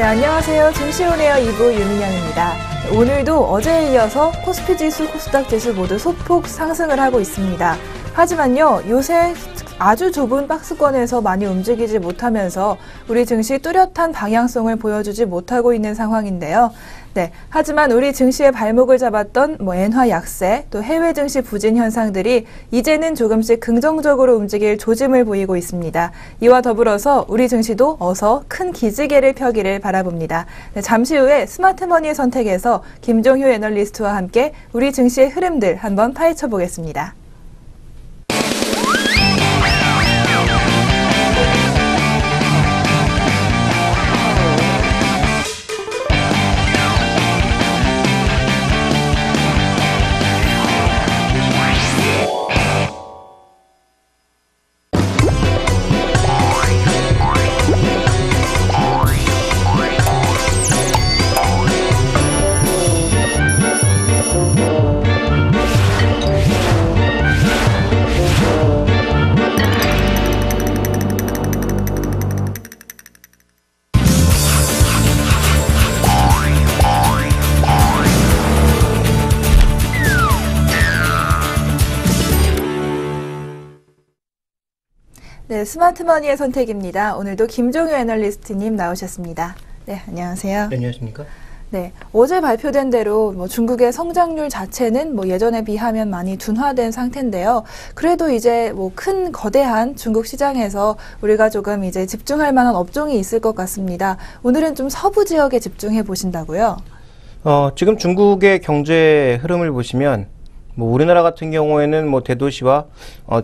안녕하세요. 증시온에어 2부 유민영입니다. 오늘도 어제에 이어서 코스피 지수, 코스닥 지수 모두 소폭 상승을 하고 있습니다. 하지만요, 요새 아주 좁은 박스권에서 많이 움직이지 못하면서 우리 증시 뚜렷한 방향성을 보여주지 못하고 있는 상황인데요. 네, 하지만 우리 증시의 발목을 잡았던 엔화 약세, 또 해외 증시 부진 현상들이 이제는 조금씩 긍정적으로 움직일 조짐을 보이고 있습니다. 이와 더불어서 우리 증시도 어서 큰 기지개를 펴기를 바라봅니다. 네, 잠시 후에 스마트머니의 선택에서 김종효 애널리스트와 함께 우리 증시의 흐름들 한번 파헤쳐 보겠습니다. 네, 스마트머니의 선택입니다. 오늘도 김종효 애널리스트님 나오셨습니다. 네, 안녕하세요. 네, 안녕하십니까? 네, 어제 발표된 대로 중국의 성장률 자체는 예전에 비하면 많이 둔화된 상태인데요. 그래도 이제 큰 거대한 중국 시장에서 우리가 조금 이제 집중할 만한 업종이 있을 것 같습니다. 오늘은 좀 서부 지역에 집중해 보신다고요? 지금 중국의 경제 흐름을 보시면 우리나라 같은 경우에는 대도시와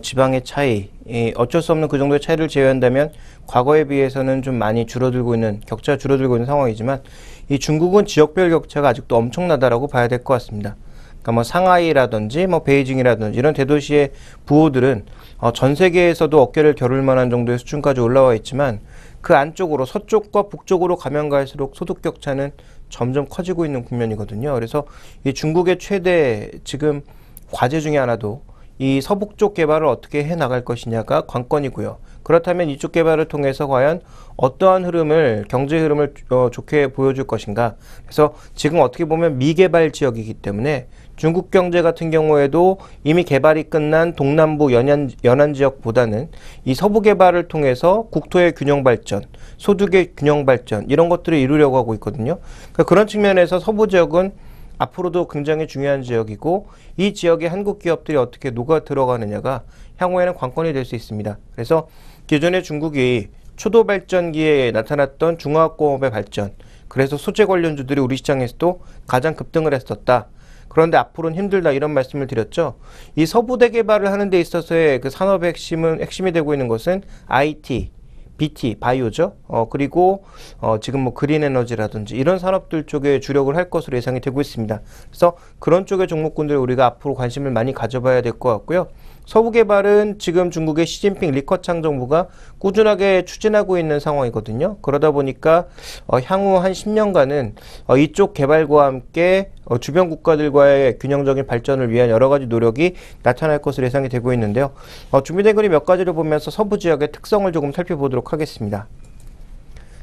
지방의 차이, 어쩔 수 없는 그 정도의 차이를 제외한다면 과거에 비해서는 좀 많이 격차가 줄어들고 있는 상황이지만 이 중국은 지역별 격차가 아직도 엄청나다라고 봐야 될 것 같습니다. 그러니까 상하이라든지 베이징이라든지 이런 대도시의 부호들은 전 세계에서도 어깨를 겨룰 만한 정도의 수준까지 올라와 있지만 그 안쪽으로 서쪽과 북쪽으로 가면 갈수록 소득 격차는 점점 커지고 있는 국면이거든요. 그래서 이 중국의 최대 지금 과제 중에 하나도 이 서북쪽 개발을 어떻게 해 나갈 것이냐가 관건이고요. 그렇다면 이쪽 개발을 통해서 과연 어떠한 경제 흐름을 좋게 보여줄 것인가. 그래서 지금 어떻게 보면 미개발 지역이기 때문에 중국 경제 같은 경우에도 이미 개발이 끝난 동남부 연안 지역보다는 이 서부 개발을 통해서 국토의 균형 발전, 소득의 균형 발전 이런 것들을 이루려고 하고 있거든요. 그러니까 그런 측면에서 서부 지역은 앞으로도 굉장히 중요한 지역이고 이 지역의 한국 기업들이 어떻게 녹아 들어가느냐가 향후에는 관건이 될 수 있습니다. 그래서 기존에 중국이 초도 발전기에 나타났던 중화학공업의 발전, 그래서 소재 관련주들이 우리 시장에서도 가장 급등을 했었다. 그런데 앞으로는 힘들다 이런 말씀을 드렸죠. 이 서부대 개발을 하는 데 있어서의 그 산업의 핵심이 되고 있는 것은 IT, BT, 바이오죠. 그리고 지금 그린 에너지라든지 이런 산업들 쪽에 주력을 할 것으로 예상이 되고 있습니다. 그래서 그런 쪽의 종목군들 우리가 앞으로 관심을 많이 가져봐야 될 것 같고요. 서부 개발은 지금 중국의 시진핑 리커창 정부가 꾸준하게 추진하고 있는 상황이거든요. 그러다 보니까 향후 한 10년간은 이쪽 개발과 함께 주변 국가들과의 균형적인 발전을 위한 여러 가지 노력이 나타날 것으로 예상이 되고 있는데요. 준비된 그림 몇 가지를 보면서 서부 지역의 특성을 조금 살펴보도록 하겠습니다.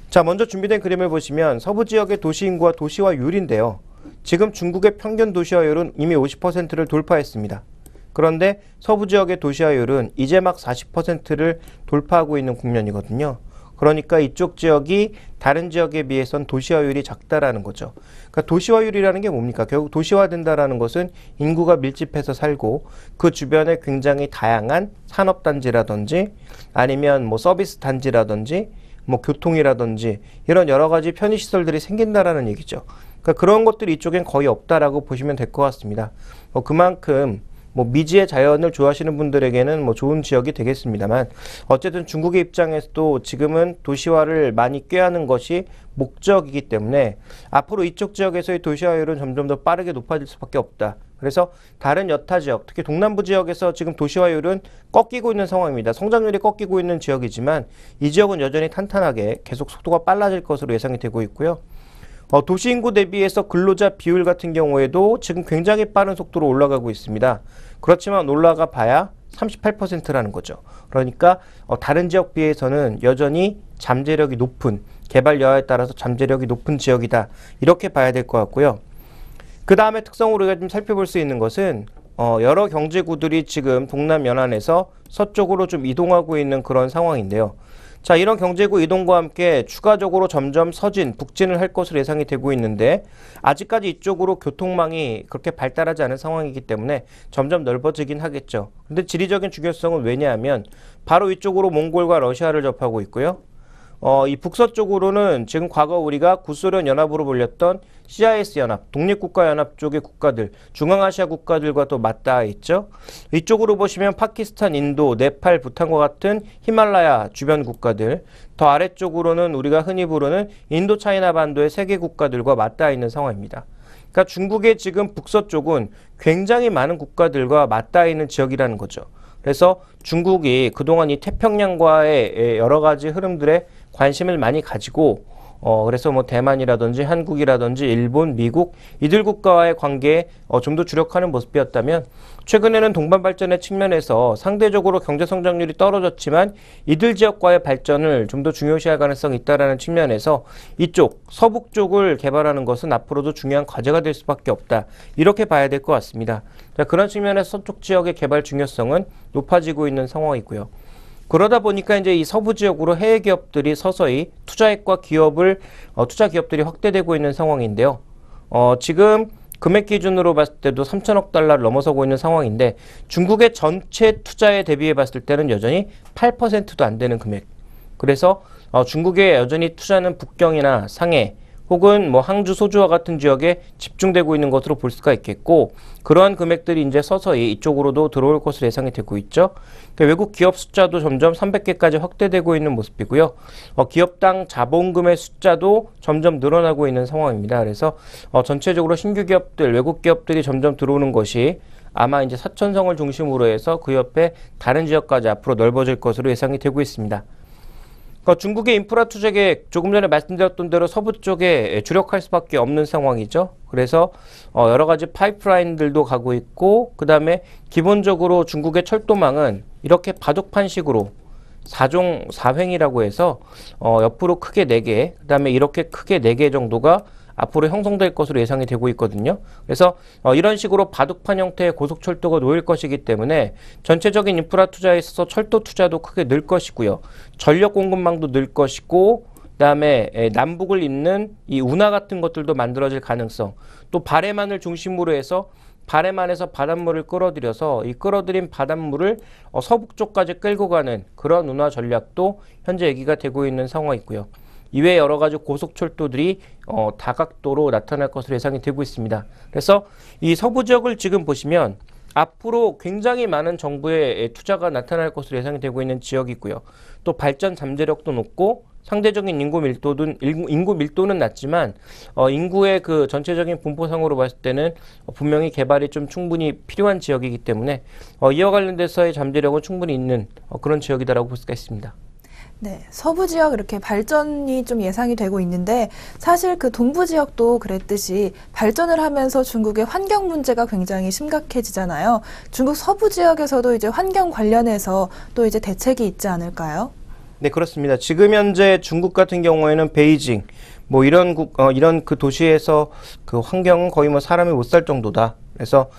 자, 먼저 준비된 그림을 보시면 서부 지역의 도시 인구와 도시화율인데요. 지금 중국의 평균 도시화율은 이미 50%를 돌파했습니다. 그런데 서부 지역의 도시화율은 이제 막 40%를 돌파하고 있는 국면이거든요. 그러니까 이쪽 지역이 다른 지역에 비해선 도시화율이 작다라는 거죠. 그러니까 도시화율이라는 게 뭡니까? 결국 도시화된다라는 것은 인구가 밀집해서 살고 그 주변에 굉장히 다양한 산업단지라든지 아니면 서비스 단지라든지 교통이라든지 이런 여러 가지 편의시설들이 생긴다라는 얘기죠. 그러니까 그런 것들이 이쪽엔 거의 없다라고 보시면 될 것 같습니다. 그만큼 미지의 자연을 좋아하시는 분들에게는 좋은 지역이 되겠습니다만 어쨌든 중국의 입장에서도 지금은 도시화를 많이 꾀하는 것이 목적이기 때문에 앞으로 이쪽 지역에서의 도시화율은 점점 더 빠르게 높아질 수밖에 없다. 그래서 다른 여타 지역, 특히 동남부 지역에서 지금 도시화율은 꺾이고 있는 상황입니다. 성장률이 꺾이고 있는 지역이지만 이 지역은 여전히 탄탄하게 계속 속도가 빨라질 것으로 예상이 되고 있고요. 도시 인구 대비해서 근로자 비율 같은 경우에도 지금 굉장히 빠른 속도로 올라가고 있습니다. 그렇지만 올라가 봐야 38%라는 거죠. 그러니까 다른 지역 비해서는 여전히 잠재력이 높은, 개발 여하에 따라서 잠재력이 높은 지역이다. 이렇게 봐야 될 것 같고요. 그 다음에 특성으로 우리가 좀 살펴볼 수 있는 것은 여러 경제구들이 지금 동남 연안에서 서쪽으로 좀 이동하고 있는 그런 상황인데요. 자, 이런 경제구 이동과 함께 추가적으로 점점 서진, 북진을 할 것으로 예상이 되고 있는데 아직까지 이쪽으로 교통망이 그렇게 발달하지 않은 상황이기 때문에 점점 넓어지긴 하겠죠. 근데 지리적인 중요성은 왜냐하면 바로 이쪽으로 몽골과 러시아를 접하고 있고요. 이 북서쪽으로는 지금 과거 우리가 구소련 연합으로 불렸던 CIS 연합, 독립국가연합 쪽의 국가들, 중앙아시아 국가들과 또 맞닿아 있죠. 이쪽으로 보시면 파키스탄, 인도, 네팔, 부탄과 같은 히말라야 주변 국가들, 더 아래쪽으로는 우리가 흔히 부르는 인도 차이나 반도의 세계 국가들과 맞닿아 있는 상황입니다. 그러니까 중국의 지금 북서쪽은 굉장히 많은 국가들과 맞닿아 있는 지역이라는 거죠. 그래서 중국이 그동안 이 태평양과의 여러 가지 흐름들에 관심을 많이 가지고 그래서 뭐 대만이라든지 한국이라든지 일본, 미국 이들 국가와의 관계에 좀 더 주력하는 모습이었다면 최근에는 동반 발전의 측면에서 상대적으로 경제 성장률이 떨어졌지만 이들 지역과의 발전을 좀 더 중요시할 가능성이 있다라는 측면에서 이쪽 서북 쪽을 개발하는 것은 앞으로도 중요한 과제가 될 수밖에 없다. 이렇게 봐야 될 것 같습니다. 자, 그런 측면에서 서쪽 지역의 개발 중요성은 높아지고 있는 상황이고요. 그러다 보니까 이제 이 서부 지역으로 해외 기업들이 서서히 투자액과 투자 기업들이 확대되고 있는 상황인데요. 지금 금액 기준으로 봤을 때도 3천억 달러를 넘어서고 있는 상황인데 중국의 전체 투자에 대비해 봤을 때는 여전히 8%도 안 되는 금액. 그래서 중국의 여전히 투자는 북경이나 상해 혹은 뭐 항주, 소주와 같은 지역에 집중되고 있는 것으로 볼 수가 있겠고 그러한 금액들이 이제 서서히 이쪽으로도 들어올 것으로 예상이 되고 있죠. 외국 기업 숫자도 점점 300개까지 확대되고 있는 모습이고요. 기업당 자본금의 숫자도 점점 늘어나고 있는 상황입니다. 그래서 전체적으로 신규 기업들, 외국 기업들이 점점 들어오는 것이 아마 이제 사천성을 중심으로 해서 그 옆에 다른 지역까지 앞으로 넓어질 것으로 예상이 되고 있습니다. 중국의 인프라 투자 계획 조금 전에 말씀드렸던 대로 서부 쪽에 주력할 수밖에 없는 상황이죠. 그래서 여러 가지 파이프라인들도 가고 있고 그 다음에 기본적으로 중국의 철도망은 이렇게 바둑판식으로 4종 4횡이라고 해서 옆으로 크게 4개, 그 다음에 이렇게 크게 4개 정도가 앞으로 형성될 것으로 예상이 되고 있거든요. 그래서 이런 식으로 바둑판 형태의 고속철도가 놓일 것이기 때문에 전체적인 인프라 투자에 있어서 철도 투자도 크게 늘 것이고요. 전력 공급망도 늘 것이고 그다음에 남북을 잇는 이 운하 같은 것들도 만들어질 가능성, 또 발해만을 중심으로 해서 발해만에서 바닷물을 끌어들여서 이 끌어들인 바닷물을 서북 쪽까지 끌고 가는 그런 운하 전략도 현재 얘기가 되고 있는 상황이고요. 이외에 여러 가지 고속철도들이 다각도로 나타날 것으로 예상이 되고 있습니다. 그래서 이 서부 지역을 지금 보시면 앞으로 굉장히 많은 정부의 투자가 나타날 것으로 예상이 되고 있는 지역이고요. 또 발전 잠재력도 높고 상대적인 인구 밀도는 낮지만 인구의 그 전체적인 분포상으로 봤을 때는 분명히 개발이 좀 충분히 필요한 지역이기 때문에 이와 관련돼서의 잠재력은 충분히 있는 그런 지역이다라고 볼 수가 있습니다. 네, 서부 지역 이렇게 발전이 좀 예상이 되고 있는데 사실 그 동부 지역도 그랬듯이 발전을 하면서 중국의 환경 문제가 굉장히 심각해지잖아요. 중국 서부 지역에서도 이제 환경 관련해서 또 이제 대책이 있지 않을까요? 네, 그렇습니다. 지금 현재 중국 같은 경우에는 베이징 뭐 이런 그 도시에서 그 환경은 거의 뭐 사람이 못 살 정도다. 그래서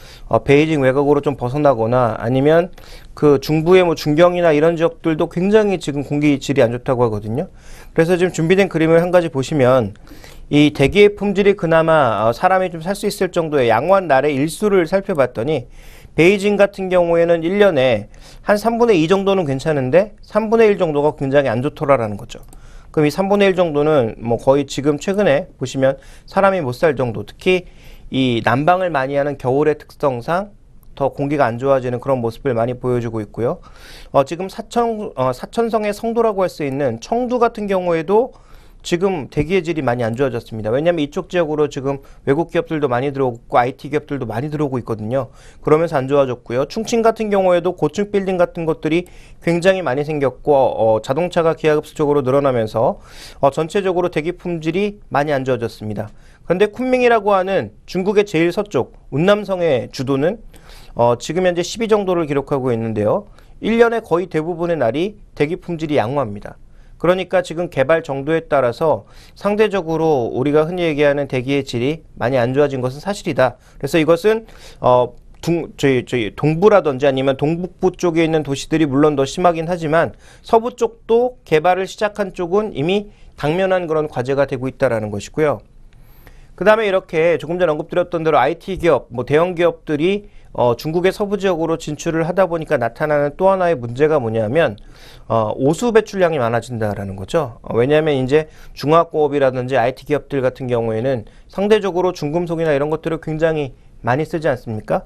베이징 외곽으로 좀 벗어나거나 아니면 그 중부의 뭐 중경이나 이런 지역들도 굉장히 지금 공기 질이 안 좋다고 하거든요. 그래서 지금 준비된 그림을 한 가지 보시면 이 대기의 품질이 그나마 사람이 좀 살 수 있을 정도의 양호한 날의 일수를 살펴봤더니 베이징 같은 경우에는 1년에 한 3분의 2 정도는 괜찮은데 3분의 1 정도가 굉장히 안 좋더라라는 거죠. 그럼 이 3분의 1 정도는 뭐 거의 지금 최근에 보시면 사람이 못 살 정도, 특히 이 난방을 많이 하는 겨울의 특성상 더 공기가 안 좋아지는 그런 모습을 많이 보여주고 있고요. 지금 사천성의 성도라고 할 수 있는 청두 같은 경우에도 지금 대기의 질이 많이 안 좋아졌습니다. 왜냐하면 이쪽 지역으로 지금 외국 기업들도 많이 들어오고 IT 기업들도 많이 들어오고 있거든요. 그러면서 안 좋아졌고요. 충칭 같은 경우에도 고층 빌딩 같은 것들이 굉장히 많이 생겼고 자동차가 기하급수적으로 늘어나면서 전체적으로 대기 품질이 많이 안 좋아졌습니다. 그런데 쿤밍이라고 하는 중국의 제일 서쪽 운남성의 주도는 지금 현재 12 정도를 기록하고 있는데요. 1년에 거의 대부분의 날이 대기 품질이 양호합니다. 그러니까 지금 개발 정도에 따라서 상대적으로 우리가 흔히 얘기하는 대기의 질이 많이 안 좋아진 것은 사실이다. 그래서 이것은 저희 동부라든지 아니면 동북부 쪽에 있는 도시들이 물론 더 심하긴 하지만 서부 쪽도 개발을 시작한 쪽은 이미 당면한 그런 과제가 되고 있다라는 것이고요. 그 다음에 이렇게 조금 전 언급드렸던 대로 IT 기업, 대형 기업들이 중국의 서부 지역으로 진출을 하다 보니까 나타나는 또 하나의 문제가 뭐냐면 오수 배출량이 많아진다라는 거죠. 왜냐하면 이제 중화공업이라든지 IT 기업들 같은 경우에는 상대적으로 중금속이나 이런 것들을 굉장히 많이 쓰지 않습니까?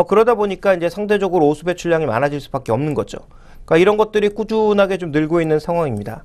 그러다 보니까 이제 상대적으로 오수 배출량이 많아질 수밖에 없는 거죠. 그러니까 이런 것들이 꾸준하게 좀 늘고 있는 상황입니다.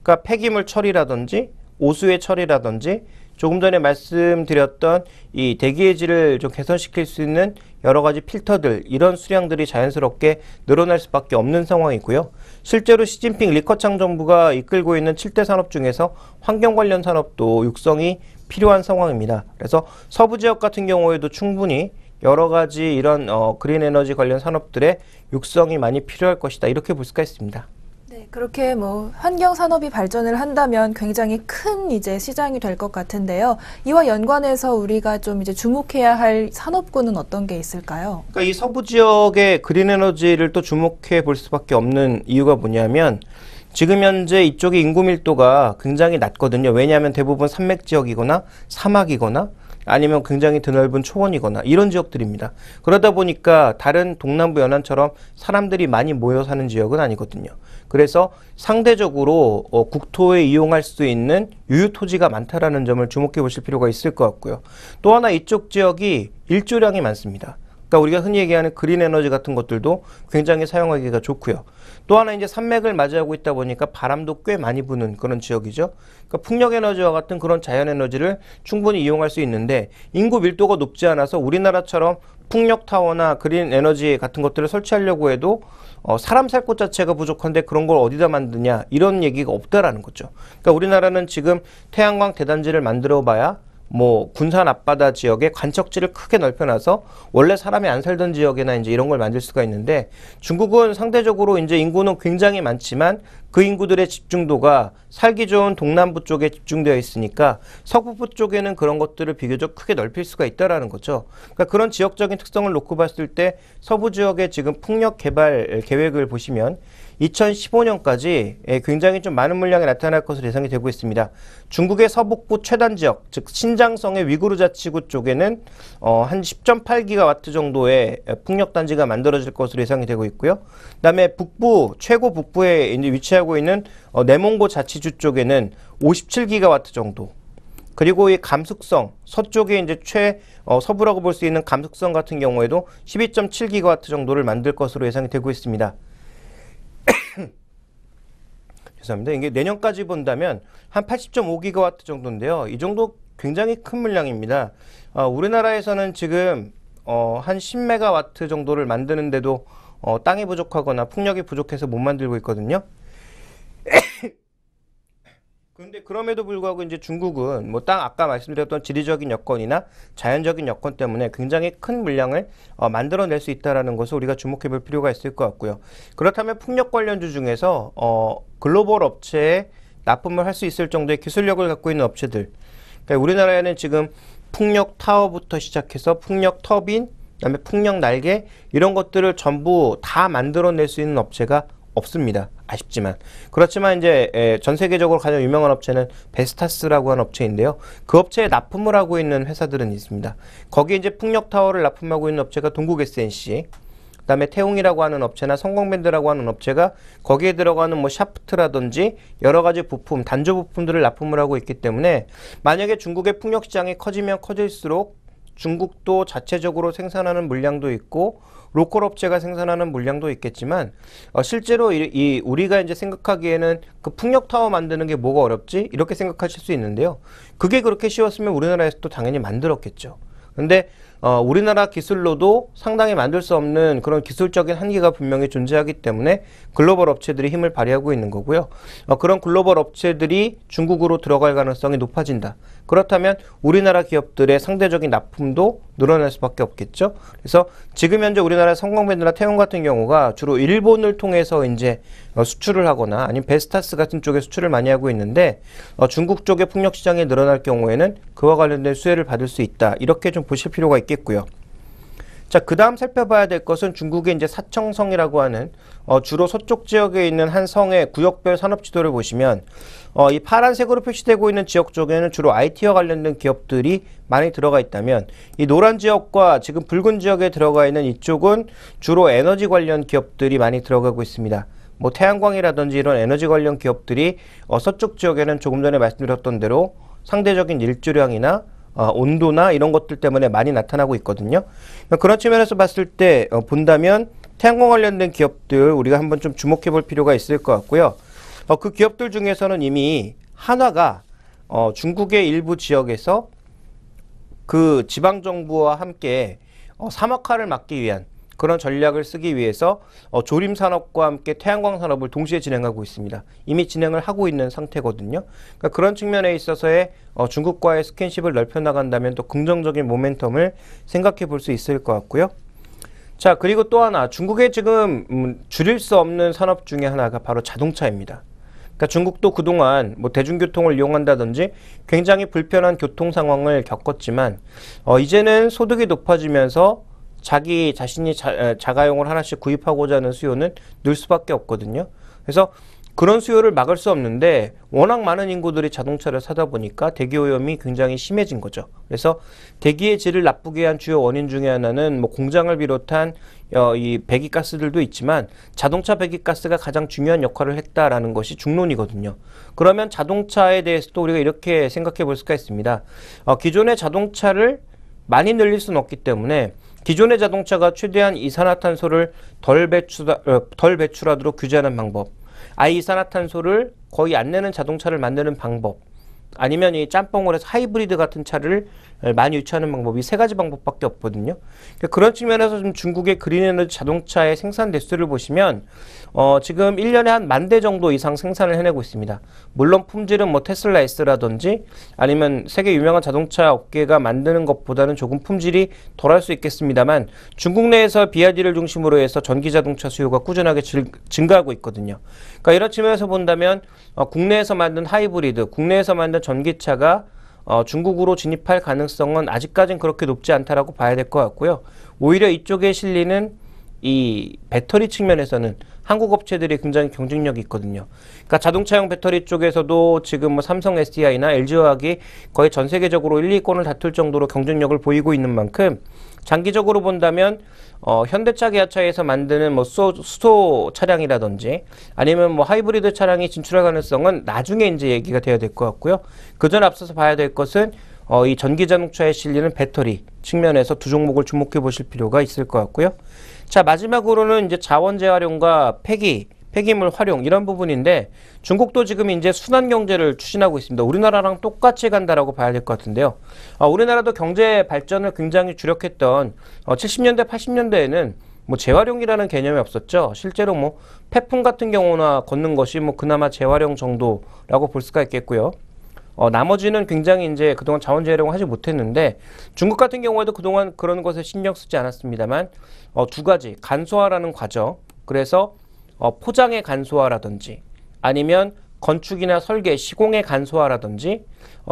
그러니까 폐기물 처리라든지 오수의 처리라든지 조금 전에 말씀드렸던 이 대기의 질을 좀 개선시킬 수 있는 여러 가지 필터들, 이런 수량들이 자연스럽게 늘어날 수밖에 없는 상황이고요. 실제로 시진핑 리커창 정부가 이끌고 있는 7대 산업 중에서 환경 관련 산업도 육성이 필요한 상황입니다. 그래서 서부 지역 같은 경우에도 충분히 여러 가지 이런 그린 에너지 관련 산업들의 육성이 많이 필요할 것이다. 이렇게 볼 수가 있습니다. 네, 그렇게 환경 산업이 발전을 한다면 굉장히 큰 이제 시장이 될 것 같은데요. 이와 연관해서 우리가 좀 이제 주목해야 할 산업군은 어떤 게 있을까요? 그러니까 이 서부 지역의 그린 에너지를 또 주목해 볼 수밖에 없는 이유가 뭐냐면 지금 현재 이쪽의 인구 밀도가 굉장히 낮거든요. 왜냐하면 대부분 산맥 지역이거나 사막이거나 아니면 굉장히 드넓은 초원이거나 이런 지역들입니다. 그러다 보니까 다른 동남부 연안처럼 사람들이 많이 모여 사는 지역은 아니거든요. 그래서 상대적으로 국토에 이용할 수 있는 유휴 토지가 많다라는 점을 주목해 보실 필요가 있을 것 같고요. 또 하나 이쪽 지역이 일조량이 많습니다. 그러니까 우리가 흔히 얘기하는 그린 에너지 같은 것들도 굉장히 사용하기가 좋고요. 또 하나 이제 산맥을 맞이하고 있다 보니까 바람도 꽤 많이 부는 그런 지역이죠. 그러니까 풍력 에너지와 같은 그런 자연 에너지를 충분히 이용할 수 있는데 인구 밀도가 높지 않아서 우리나라처럼 풍력 타워나 그린 에너지 같은 것들을 설치하려고 해도 사람 살 곳 자체가 부족한데 그런 걸 어디다 만드냐 이런 얘기가 없다라는 거죠. 그러니까 우리나라는 지금 태양광 대단지를 만들어 봐야 군산 앞바다 지역에 관척지를 크게 넓혀놔서 원래 사람이 안 살던 지역에나 이제 이런 걸 만들 수가 있는데 중국은 상대적으로 이제 인구는 굉장히 많지만 그 인구들의 집중도가 살기 좋은 동남부 쪽에 집중되어 있으니까 서북부 쪽에는 그런 것들을 비교적 크게 넓힐 수가 있다라는 거죠. 그러니까 그런 지역적인 특성을 놓고 봤을 때 서부 지역의 지금 풍력 개발 계획을 보시면 2015년까지 굉장히 좀 많은 물량이 나타날 것으로 예상이 되고 있습니다. 중국의 서북부 최단 지역, 즉 신장성의 위구르 자치구 쪽에는 한 10.8기가와트 정도의 풍력 단지가 만들어질 것으로 예상이 되고 있고요. 그다음에 북부, 최고 북부에 이제 위치하고 있는 내몽고 자치주 쪽에는 57기가와트 정도. 그리고 이 감숙성, 서쪽에 이제 서부라고 볼 수 있는 감숙성 같은 경우에도 12.7기가와트 정도를 만들 것으로 예상이 되고 있습니다. 죄송합니다. 이게 내년까지 본다면 한 80.5기가와트 정도인데요. 이 정도 굉장히 큰 물량입니다. 우리나라에서는 지금 한 10메가와트 정도를 만드는데도 땅이 부족하거나 풍력이 부족해서 못 만들고 있거든요. 그런데 그럼에도 불구하고 이제 중국은 아까 말씀드렸던 지리적인 여건이나 자연적인 여건 때문에 굉장히 큰 물량을 만들어낼 수 있다는 것을 우리가 주목해 볼 필요가 있을 것 같고요. 그렇다면 풍력 관련주 중에서 글로벌 업체에 납품을 할 수 있을 정도의 기술력을 갖고 있는 업체들, 그러니까 우리나라에는 지금 풍력 타워부터 시작해서 풍력 터빈, 그다음에 풍력 날개 이런 것들을 전부 다 만들어낼 수 있는 업체가 없습니다. 아쉽지만. 그렇지만 이제 전 세계적으로 가장 유명한 업체는 베스타스라고 하는 업체인데요. 그 업체에 납품을 하고 있는 회사들은 있습니다. 거기에 이제 풍력 타워를 납품하고 있는 업체가 동국 SNC, 그다음에 태웅이라고 하는 업체나 성광밴드라고 하는 업체가 거기에 들어가는 샤프트라든지 여러 가지 부품, 단조 부품들을 납품을 하고 있기 때문에 만약에 중국의 풍력 시장이 커지면 커질수록 중국도 자체적으로 생산하는 물량도 있고 로컬 업체가 생산하는 물량도 있겠지만 실제로 우리가 이제 생각하기에는 그 풍력 타워 만드는 게 뭐가 어렵지? 이렇게 생각하실 수 있는데요. 그게 그렇게 쉬웠으면 우리나라에서도 당연히 만들었겠죠. 근데 우리나라 기술로도 상당히 만들 수 없는 그런 기술적인 한계가 분명히 존재하기 때문에 글로벌 업체들이 힘을 발휘하고 있는 거고요. 그런 글로벌 업체들이 중국으로 들어갈 가능성이 높아진다. 그렇다면 우리나라 기업들의 상대적인 납품도 늘어날 수밖에 없겠죠. 그래서 지금 현재 우리나라 성광밴드나 태용 같은 경우가 주로 일본을 통해서 이제 수출을 하거나 아니면 베스타스 같은 쪽에 수출을 많이 하고 있는데 중국 쪽의 풍력 시장이 늘어날 경우에는 그와 관련된 수혜를 받을 수 있다. 이렇게 좀 보실 필요가 있겠고요. 자, 그 다음 살펴봐야 될 것은 중국의 이제 사청성이라고 하는 주로 서쪽 지역에 있는 한 성의 구역별 산업 지도를 보시면 이 파란색으로 표시되고 있는 지역 쪽에는 주로 IT와 관련된 기업들이 많이 들어가 있다면 이 노란 지역과 지금 붉은 지역에 들어가 있는 이쪽은 주로 에너지 관련 기업들이 많이 들어가고 있습니다. 뭐 태양광이라든지 이런 에너지 관련 기업들이 서쪽 지역에는 조금 전에 말씀드렸던 대로 상대적인 일조량이나 온도나 이런 것들 때문에 많이 나타나고 있거든요. 그런 측면에서 봤을 때 본다면 태양광 관련된 기업들 우리가 한번 좀 주목해 볼 필요가 있을 것 같고요. 그 기업들 중에서는 이미 한화가 중국의 일부 지역에서 그 지방정부와 함께 사막화를 막기 위한 그런 전략을 쓰기 위해서 조림 산업과 함께 태양광 산업을 동시에 진행하고 있습니다. 이미 진행을 하고 있는 상태거든요. 그러니까 그런 측면에 있어서의 중국과의 스킨십을 넓혀 나간다면 또 긍정적인 모멘텀을 생각해 볼 수 있을 것 같고요. 자, 그리고 또 하나 중국의 지금 줄일 수 없는 산업 중에 하나가 바로 자동차입니다. 그러니까 중국도 그동안 뭐 대중교통을 이용한다든지 굉장히 불편한 교통 상황을 겪었지만 이제는 소득이 높아지면서 자기 자신이 자가용을 하나씩 구입하고자 하는 수요는 늘 수밖에 없거든요. 그래서 그런 수요를 막을 수 없는데 워낙 많은 인구들이 자동차를 사다 보니까 대기오염이 굉장히 심해진 거죠. 그래서 대기의 질을 나쁘게 한 주요 원인 중에 하나는 뭐 공장을 비롯한 이 배기가스들도 있지만 자동차 배기가스가 가장 중요한 역할을 했다라는 것이 중론이거든요. 그러면 자동차에 대해서도 우리가 이렇게 생각해 볼 수가 있습니다. 기존의 자동차를 많이 늘릴 수는 없기 때문에 기존의 자동차가 최대한 이산화탄소를 덜 배출하도록 규제하는 방법, 아예 이산화탄소를 거의 안 내는 자동차를 만드는 방법, 아니면 이 짬뽕을 해서 하이브리드 같은 차를 많이 유치하는 방법이 세 가지 방법밖에 없거든요. 그런 측면에서 좀 중국의 그린에너지 자동차의 생산 대수를 보시면 지금 1년에 한 10,000대 정도 이상 생산을 해내고 있습니다. 물론 품질은 뭐 테슬라 S라든지 아니면 세계 유명한 자동차 업계가 만드는 것보다는 조금 품질이 덜할 수 있겠습니다만 중국 내에서 BYD를 중심으로 해서 전기 자동차 수요가 꾸준하게 증가하고 있거든요. 그러니까 이런 측면에서 본다면 국내에서 만든 하이브리드, 국내에서 만든 전기차가 중국으로 진입할 가능성은 아직까지는 그렇게 높지 않다라고 봐야 될 것 같고요. 오히려 이쪽에 실리는 이 배터리 측면에서는 한국 업체들이 굉장히 경쟁력이 있거든요. 그러니까 자동차용 배터리 쪽에서도 지금 뭐 삼성 SDI나 LG화학이 거의 전 세계적으로 1, 2위권을 다툴 정도로 경쟁력을 보이고 있는 만큼 장기적으로 본다면 현대차, 기아차에서 만드는 뭐 수소 차량이라든지 아니면 뭐 하이브리드 차량이 진출할 가능성은 나중에 이제 얘기가 돼야 될 것 같고요. 그전 앞서서 봐야 될 것은 이 전기 자동차에 실리는 배터리 측면에서 두 종목을 주목해 보실 필요가 있을 것 같고요. 자, 마지막으로는 이제 자원 재활용과 폐기물 활용 이런 부분인데 중국도 지금 이제 순환 경제를 추진하고 있습니다. 우리나라랑 똑같이 간다라고 봐야 될 것 같은데요. 우리나라도 경제 발전을 굉장히 주력했던 70년대, 80년대에는 뭐 재활용이라는 개념이 없었죠. 실제로 뭐 폐품 같은 경우나 걷는 것이 뭐 그나마 재활용 정도라고 볼 수가 있겠고요. 나머지는 굉장히 이제 그동안 자원 재활용을 하지 못했는데 중국 같은 경우에도 그동안 그런 것에 신경 쓰지 않았습니다만 두 가지 간소화라는 과정, 그래서 포장의 간소화라든지 아니면 건축이나 설계, 시공의 간소화라든지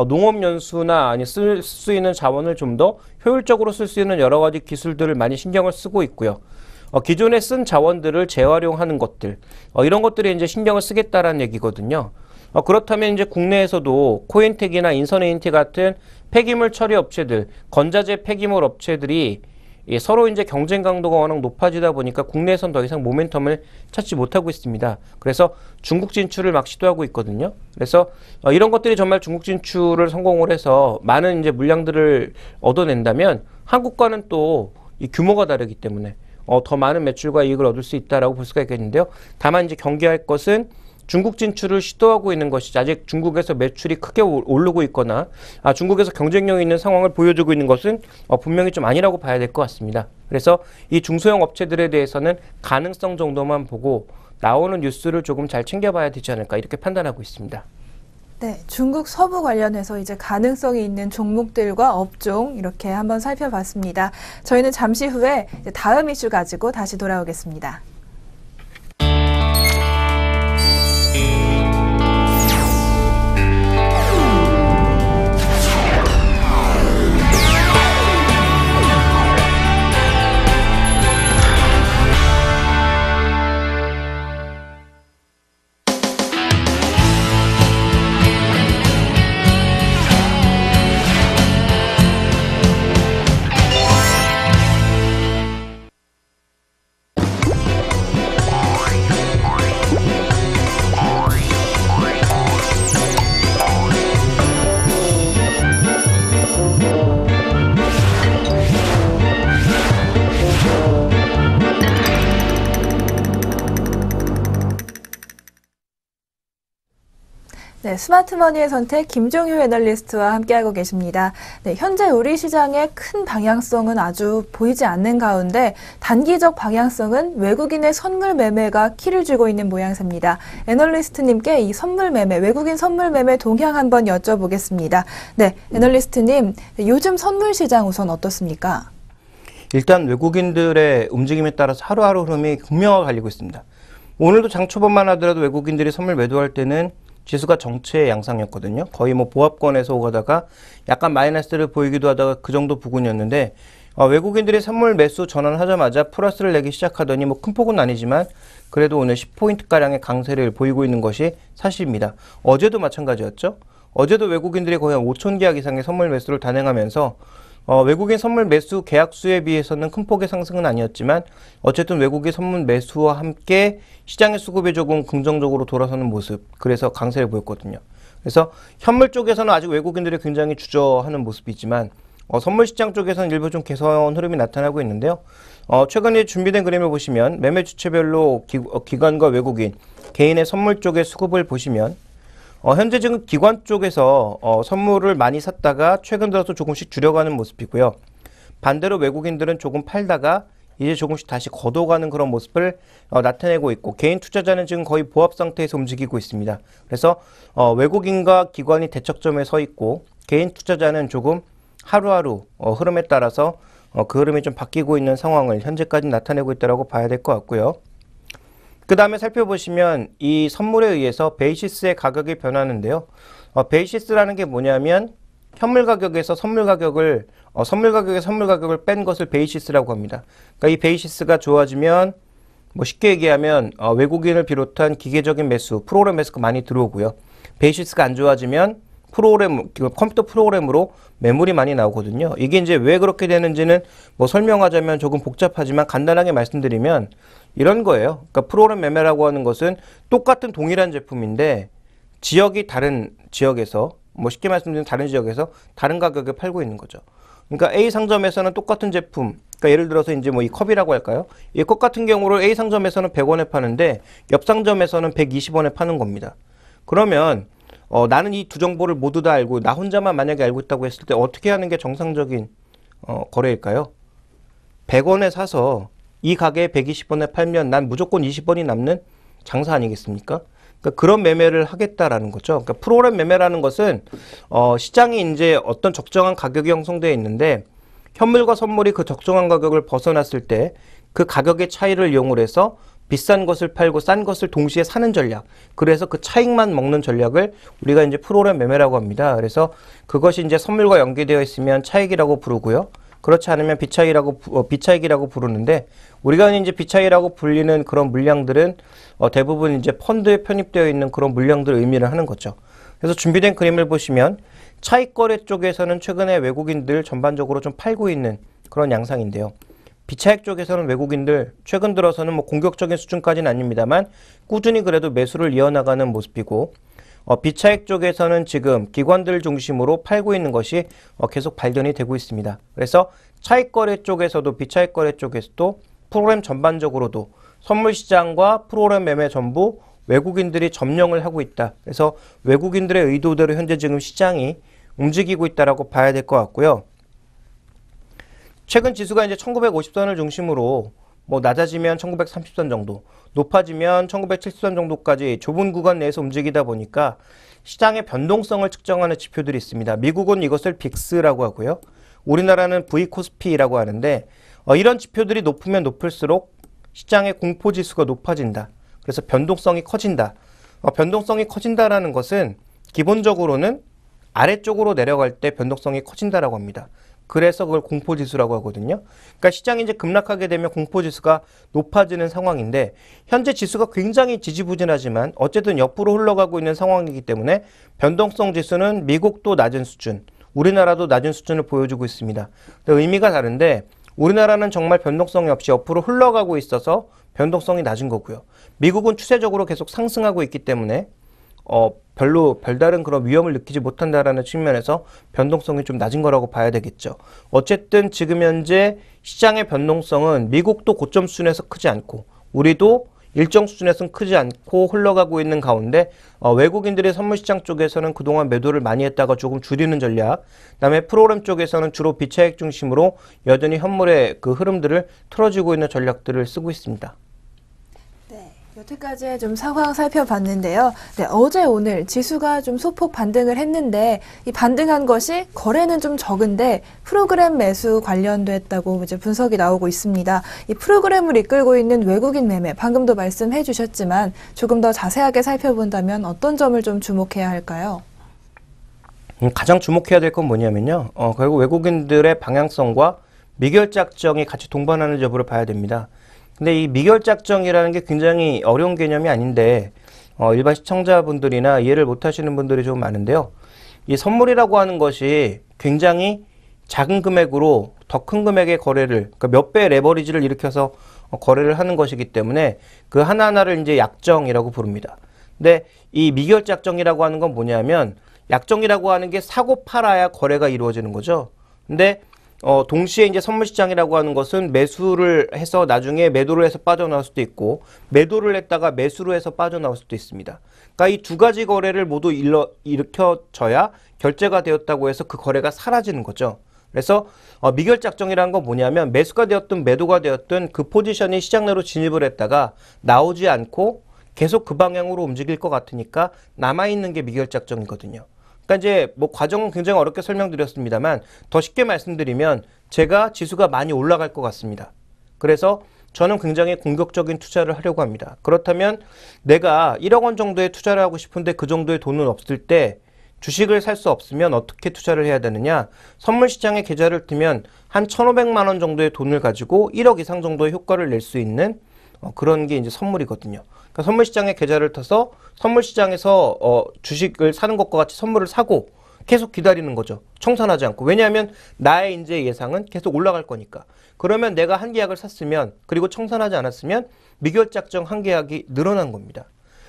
농업 연수나 아니 쓸 수 있는 자원을 좀 더 효율적으로 쓸 수 있는 여러 가지 기술들을 많이 신경을 쓰고 있고요. 기존에 쓴 자원들을 재활용하는 것들, 이런 것들에 이제 신경을 쓰겠다라는 얘기거든요. 그렇다면 이제 국내에서도 코인텍이나 인선에인티 같은 폐기물 처리 업체들, 건자재 폐기물 업체들이 서로 이제 경쟁 강도가 워낙 높아지다 보니까 국내에선 더 이상 모멘텀을 찾지 못하고 있습니다. 그래서 중국 진출을 막 시도하고 있거든요. 그래서 이런 것들이 정말 중국 진출을 성공을 해서 많은 이제 물량들을 얻어낸다면 한국과는 또 이 규모가 다르기 때문에 더 많은 매출과 이익을 얻을 수 있다라고 볼 수가 있겠는데요. 다만 이제 경계할 것은 중국 진출을 시도하고 있는 것이지 아직 중국에서 매출이 크게 오르고 있거나 중국에서 경쟁력 있는 상황을 보여주고 있는 것은 분명히 좀 아니라고 봐야 될 것 같습니다. 그래서 이 중소형 업체들에 대해서는 가능성 정도만 보고 나오는 뉴스를 조금 잘 챙겨봐야 되지 않을까 이렇게 판단하고 있습니다. 네, 중국 서부 관련해서 이제 가능성이 있는 종목들과 업종 이렇게 한번 살펴봤습니다. 저희는 잠시 후에 다음 이슈 가지고 다시 돌아오겠습니다. 네, 스마트머니의 선택 김종효 애널리스트와 함께하고 계십니다. 네, 현재 우리 시장의 큰 방향성은 아주 보이지 않는 가운데 단기적 방향성은 외국인의 선물 매매가 키를 쥐고 있는 모양새입니다. 애널리스트님께 이 선물 매매, 외국인 선물 매매 동향 한번 여쭤보겠습니다. 네, 애널리스트님, 요즘 선물 시장 우선 어떻습니까? 일단 외국인들의 움직임에 따라서 하루하루 흐름이 극명하게 갈리고 있습니다. 오늘도 장 초반만 하더라도 외국인들이 선물 매도할 때는 지수가 정체의 양상이었거든요. 거의 뭐 보합권에서 오가다가 약간 마이너스를 보이기도 하다가 그 정도 부근이었는데 외국인들이 선물 매수 전환하자마자 플러스를 내기 시작하더니 뭐 큰 폭은 아니지만 그래도 오늘 10포인트가량의 강세를 보이고 있는 것이 사실입니다. 어제도 마찬가지였죠. 어제도 외국인들이 거의 5천 계약 이상의 선물 매수를 단행하면서 외국인 선물 매수 계약 수에 비해서는 큰 폭의 상승은 아니었지만 어쨌든 외국인 선물 매수와 함께 시장의 수급이 조금 긍정적으로 돌아서는 모습, 그래서 강세를 보였거든요. 그래서 현물 쪽에서는 아직 외국인들이 굉장히 주저하는 모습이지만 선물 시장 쪽에서는 일부 좀 개선 흐름이 나타나고 있는데요. 최근에 준비된 그림을 보시면 매매 주체별로 기관과 외국인, 개인의 선물 쪽의 수급을 보시면 현재 지금 기관 쪽에서 선물을 많이 샀다가 최근 들어서 조금씩 줄여가는 모습이고요. 반대로 외국인들은 조금 팔다가 이제 조금씩 다시 걷어가는 그런 모습을 나타내고 있고 개인 투자자는 지금 거의 보합 상태에서 움직이고 있습니다. 그래서 외국인과 기관이 대척점에 서 있고 개인 투자자는 조금 하루하루 흐름에 따라서 그 흐름이 좀 바뀌고 있는 상황을 현재까지 나타내고 있다고 봐야 될 것 같고요. 그 다음에 살펴보시면 이 선물에 의해서 베이시스의 가격이 변하는데요. 베이시스라는 게 뭐냐면 현물 가격에서 선물 가격을 선물 가격에 선물 가격을 뺀 것을 베이시스라고 합니다. 그러니까 이 베이시스가 좋아지면 뭐 쉽게 얘기하면 외국인을 비롯한 기계적인 매수, 프로그램 매수가 많이 들어오고요. 베이시스가 안 좋아지면 컴퓨터 프로그램으로 매물이 많이 나오거든요. 이게 이제 왜 그렇게 되는지는 뭐 설명하자면 조금 복잡하지만 간단하게 말씀드리면 이런 거예요. 그러니까 프로그램 매매라고 하는 것은 똑같은 동일한 제품인데 지역이 다른 지역에서 뭐 쉽게 말씀드리면 다른 지역에서 다른 가격에 팔고 있는 거죠. 그러니까 A 상점에서는 똑같은 제품, 그러니까 예를 들어서 이제 뭐 이 컵이라고 할까요? 이 컵 같은 경우를 A 상점에서는 100원에 파는데 옆 상점에서는 120원에 파는 겁니다. 그러면 나는 이 두 정보를 모두 다 알고 나 혼자만 만약에 알고 있다고 했을 때 어떻게 하는 게 정상적인 거래일까요? 100원에 사서 이 가게에 120원에 팔면 난 무조건 20원이 남는 장사 아니겠습니까? 그러니까 그런 매매를 하겠다라는 거죠. 그러니까 프로그램 매매라는 것은 시장이 이제 어떤 적정한 가격이 형성되어 있는데 현물과 선물이 그 적정한 가격을 벗어났을 때 그 가격의 차이를 이용을 해서 비싼 것을 팔고 싼 것을 동시에 사는 전략. 그래서 그 차익만 먹는 전략을 우리가 이제 프로그램 매매라고 합니다. 그래서 그것이 이제 선물과 연계되어 있으면 차익이라고 부르고요. 그렇지 않으면 비차익이라고 부르는데 우리가 이제 비차익이라고 불리는 그런 물량들은 대부분 이제 펀드에 편입되어 있는 그런 물량들을 의미를 하는 거죠. 그래서 준비된 그림을 보시면 차익 거래 쪽에서는 최근에 외국인들 전반적으로 좀 팔고 있는 그런 양상인데요. 비차익 쪽에서는 외국인들 최근 들어서는 뭐 공격적인 수준까지는 아닙니다만 꾸준히 그래도 매수를 이어나가는 모습이고 비차익 쪽에서는 지금 기관들 중심으로 팔고 있는 것이 계속 발견이 되고 있습니다. 그래서 차익 거래 쪽에서도 비차익 거래 쪽에서도 프로그램 전반적으로도 선물 시장과 프로그램 매매 전부 외국인들이 점령을 하고 있다. 그래서 외국인들의 의도대로 현재 지금 시장이 움직이고 있다라고 봐야 될 것 같고요. 최근 지수가 이제 1950선을 중심으로 뭐 낮아지면 1930선 정도, 높아지면 1970선 정도까지 좁은 구간 내에서 움직이다 보니까 시장의 변동성을 측정하는 지표들이 있습니다. 미국은 이것을 빅스라고 하고요. 우리나라는 V코스피라고 하는데 이런 지표들이 높으면 높을수록 시장의 공포지수가 높아진다. 그래서 변동성이 커진다. 변동성이 커진다라는 것은 기본적으로는 아래쪽으로 내려갈 때 변동성이 커진다라고 합니다. 그래서 그걸 공포지수라고 하거든요. 그러니까 시장이 이제 급락하게 되면 공포지수가 높아지는 상황인데 현재 지수가 굉장히 지지부진하지만 어쨌든 옆으로 흘러가고 있는 상황이기 때문에 변동성 지수는 미국도 낮은 수준, 우리나라도 낮은 수준을 보여주고 있습니다. 의미가 다른데 우리나라는 정말 변동성이 없이 옆으로 흘러가고 있어서 변동성이 낮은 거고요. 미국은 추세적으로 계속 상승하고 있기 때문에 별다른 그런 위험을 느끼지 못한다라는 측면에서 변동성이 좀 낮은 거라고 봐야 되겠죠. 어쨌든 지금 현재 시장의 변동성은 미국도 고점 수준에서 크지 않고 우리도 일정 수준에서는 크지 않고 흘러가고 있는 가운데 외국인들의 선물시장 쪽에서는 그동안 매도를 많이 했다가 조금 줄이는 전략, 그다음에 프로그램 쪽에서는 주로 비차익 중심으로 여전히 현물의 그 흐름들을 틀어주고 있는 전략들을 쓰고 있습니다. 여태까지 좀 상황 살펴봤는데요. 네, 어제 오늘 지수가 좀 소폭 반등을 했는데 이 반등한 것이 거래는 좀 적은데 프로그램 매수 관련됐다고 이제 분석이 나오고 있습니다. 이 프로그램을 이끌고 있는 외국인 매매 방금도 말씀해 주셨지만 조금 더 자세하게 살펴본다면 어떤 점을 좀 주목해야 할까요? 가장 주목해야 될 건 뭐냐면요. 결국 외국인들의 방향성과 미결작정이 같이 동반하는 여부를 봐야 됩니다. 근데 이 미결작정이라는 게 굉장히 어려운 개념이 아닌데 일반 시청자분들이나 이해를 못하시는 분들이 좀 많은데요. 이 선물이라고 하는 것이 굉장히 작은 금액으로 더 큰 금액의 거래를, 그러니까 몇 배의 레버리지를 일으켜서 거래를 하는 것이기 때문에 그 하나하나를 이제 약정이라고 부릅니다. 근데 이 미결작정이라고 하는 건 뭐냐면 약정이라고 하는 게 사고 팔아야 거래가 이루어지는 거죠. 근데 동시에 이제 선물시장이라고 하는 것은 매수를 해서 나중에 매도를 해서 빠져나올 수도 있고 매도를 했다가 매수를 해서 빠져나올 수도 있습니다. 그러니까 이 두 가지 거래를 모두 일으켜져야 결제가 되었다고 해서 그 거래가 사라지는 거죠. 그래서 미결작정이라는 건 뭐냐면 매수가 되었든 매도가 되었든 그 포지션이 시장 내로 진입을 했다가 나오지 않고 계속 그 방향으로 움직일 것 같으니까 남아있는 게 미결작정이거든요. 그러니까 이제 뭐 과정은 굉장히 어렵게 설명드렸습니다만 더 쉽게 말씀드리면 제가 지수가 많이 올라갈 것 같습니다. 그래서 저는 굉장히 공격적인 투자를 하려고 합니다. 그렇다면 내가 1억 원 정도의 투자를 하고 싶은데 그 정도의 돈은 없을 때 주식을 살 수 없으면 어떻게 투자를 해야 되느냐? 선물시장에 계좌를 뜨면 한 1,500만 원 정도의 돈을 가지고 1억 이상 정도의 효과를 낼 수 있는 그런 게 이제 선물이거든요. 그러니까 선물시장에 계좌를 터서 선물시장에서 주식을 사는 것과 같이 선물을 사고 계속 기다리는 거죠. 청산하지 않고. 왜냐하면 나의 이제 예상은 계속 올라갈 거니까. 그러면 내가 한 계약을 샀으면 그리고 청산하지 않았으면 미결작정 한 계약이 늘어난 겁니다.